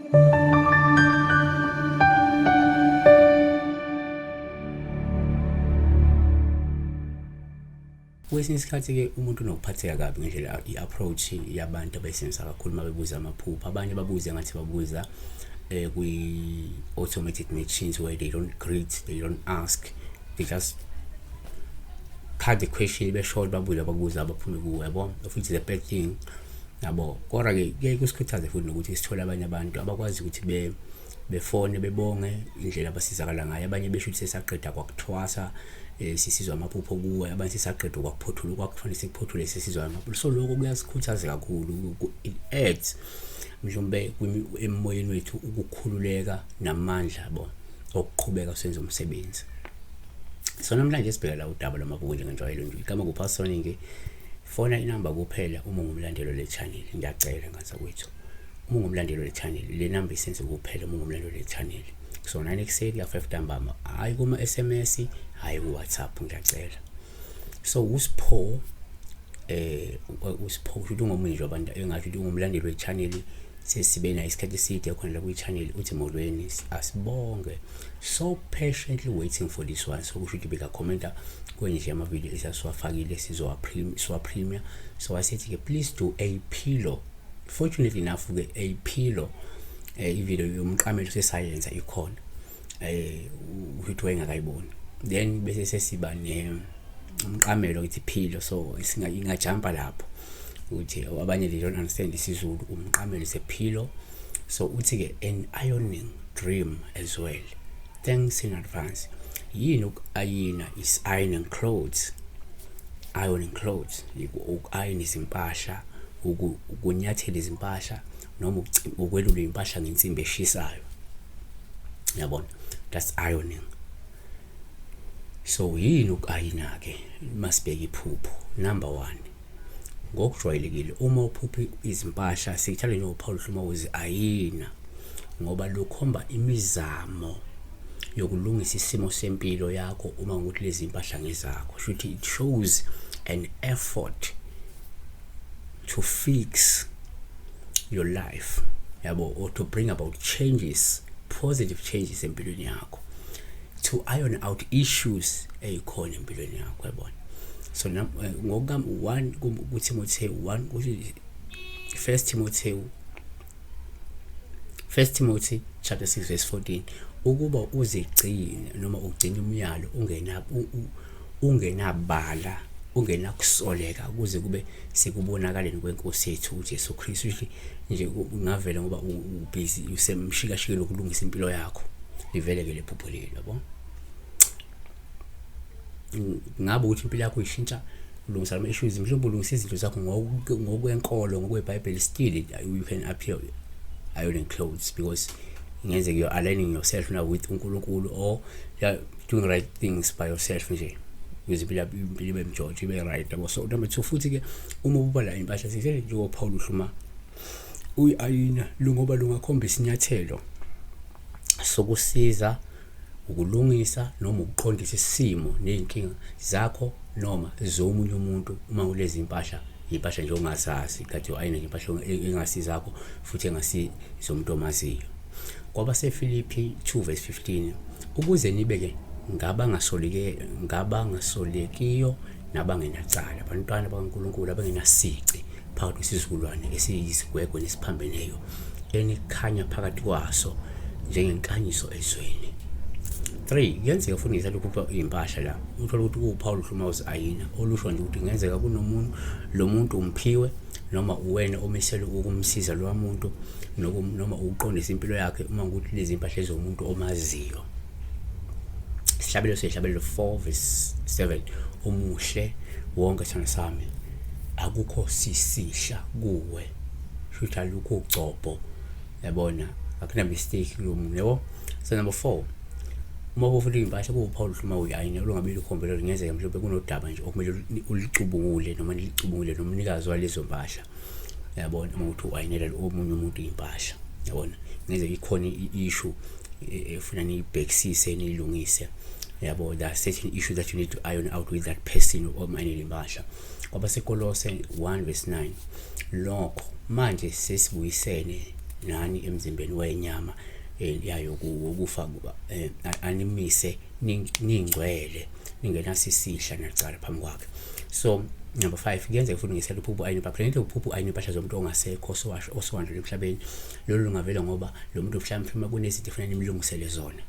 Kwesinye isikhathi-ke umuntu unokuphatheka kabi ngendlela i-approach yabantu abayisebenzisa kakhulu uma bebuza amaphupho. Abanye babuze ngathi babuza kwi-automated machines where they don't greet, they don't ask, they just cut the question beshort babuza abaphume kuwo, yabo, which is a bad thing, yabo. Kodwa-ke kuyaye kusikhuthaze futhi nokuthi sithole abanye abantu abakwazi ukuthi befone bebonge indlela abasizakala ngayo. Abanye besho ukuthi sesaqeda kwakuthwasa sisizwa amaphupho kuwe, abanye sesaqeda kwakuphothula okwakufanele sikuphothule sesizwa amaphupho. So lokho kuyasikhuthaza kakhulu, it adds mhlawumbe emoyeni wethu ukukhululeka namandla, yabo, okuqhubeka senze umsebenzi. So namhlanje sibheka la udaba lwamaphupho njengenjwayelo nje. Igama kuPastor-ke. Fona inamba kuphela uma ungumlandeli le channel. Ngiyacela ngazakwethu, uma ungumlandeli le channel, le number isenze kuphela uma ungumlandeli le channel. So 986 5 ntambama, hayi kuma SMS, hayi ku WhatsApp, ngiyacela. So usipho ukuthi ungomunye abantu engathi ungumlandeli we channel, sesibe na isikhathi eside khona la ku channel, uthi molweni, asibonge, so patiently waiting for this one. So kusho ukuthi beka commenta kwenye ama video esasiwafakile sizowa premiere. So I said ke please do a pillow. Fortunately enough ke a pillow i-video yomqamelo sescience ikhona ukuthi wayengakayiboni, then bese sesiba umqamelo ukuthi pillow. So ingajumpa lapho ukuthi abanye they don't understand isiZulu. Umqamelo is a pillow. So uthi ke an ironing dream as well. Thanks in advance. Yini ukayina is ironing clothes. Ironing clothes, uku-iron izimpahla, ukunyathela izimpahla noma ukwelula impahla ngensimbi eshisayo, yabona, that's ironing. So yini ukayina ke? Masibheka iphupho. Number 1, ngokujwayelekile uma uphupha izimpahla sikuthanda nje uPaul uma uzi-ayina, ngoba lokhomba imizamo yokulungisa isimo sempilo yakho uma ukuthi lezi impahla ngezakho. Shuthi it shows an effort to fix your life, yabo, or to bring about changes, positive changes empilweni yakho, to iron out issues ezikhona empilweni yakho, yabona. So ngokam 1 kuTimotheo 1 First Timothy chapter 6 verse 14, ukuba uzigcine noma ugcine umyalo ungenabala, ungenakusoleka, kuze kube sekubonakaleni kwenkosi yethu uJesu Kristu. Nje ngavela ngoba ubusy usemshikashikela ukulungisa impilo yakho, liveleke lephupho lelo, yabo. Ngabe ukuthi impilo yakho ishintsha, ulungisa ama issues, mhlawumbe ulungisa izinto zakho ngokwenkolo, ngokweBhayibheli, still you can appear ironing clothes, because ingenzeka you're aligning yourself now with uNkulunkulu, or you're doing right things by yourself nje, ukuze impilo ibe mjojo, ibe right, yabo. So number 2 futhi ke uma ubala impahla sisele njengo Paul uhluma uyi-ayina ngoba lungakhomba isinyathelo sokusiza ukulungisa noma ukuqondisa isimo nezinkinga zakho noma zomunye umuntu uma kulezi impahla nje ongazazi, kade uayina impahla engasizakho futhi engasi zomuntu omaziyo. Kwaba seFilipi 2 verse 15, ukuze nibeke ngabangasolekiyo nabangenacala, abantwana bakaNkulunkulu abangenasici phakathi kwesizukulwane esiyisigwegwe nesiphambeneyo, enikhanya phakathi kwaso njengenkanyiso ezweni. 3, kuyenzeka futhi ngisalokhu impahla la uthola ukuthi uPaul uhluma uzi-ayina, olusho nje ukuthi kungenzeka kunomuntu, lo muntu umphiwe noma uwena omisele ukumsiza lo muntu noma ukuqondisa impilo yakhe uma ukuthi lezi impahla ezomuntu omaziyo. Sihlabelo 4 verse 7, umuhle wonke sithando sami, akukho sisihla kuwe, futhi alukho ugcobo, yabona, akuna mistake lo muntu, yabo. So number 4, uma ufuna impahla kuPaul uhluma uyayina, olungabili ukhombela ngenzeka mhlawumbe kunodaba nje okumele ulicubungule noma nilicubungule nomnikazi walezo mpahla, yabona, uma uthi uayinela omunye umuntu impahla, yabona, ngenzeka ikhona i-issue efuna niyibhekisise niyilungise, yabo. There are certain issues that you need to iron out with that person omayinela impahla. Kwaba seKolose 1 verse 9, lokho manje sesibuyisene nani emzimbeni wenyama yayo ukufa animise ningcwele ningenaso isihla nacala phambi kwakhe. So number 5, kuyenzeka futhi ngisela uphupho ayini impahla. Into uphupho ayini impahla zomuntu ongasekho osowandlula emhlabeni. Lolu lungavela ngoba lo muntu mhlawumbe kunezinto efanele nimlungisele zona,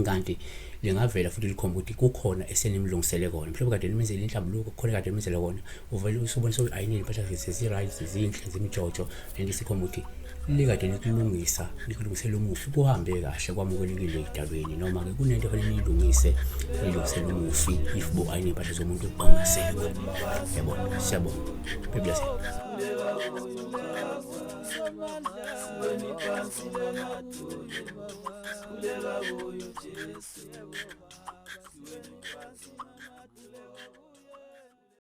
kanti lingavela futhi likhomba ukuthi kukhona esenimlungisele kona. Mhlawumbe kade nimenzele inhlambuluko, khona kade nimenzele kona, uvele usubone so ayini impahla zi-right, zinhle, zimijojo, lento sikhomba ukuthi likade nikulungisela umufi, kuhambe kahle, kwamukelekile edabeni, noma-ke kunento efanele niyilungisele umufi if bo ayini impahla zomuntu ongasekho. Yabona, siyabonga. Be blessed. Kuleka kuyo Jesu.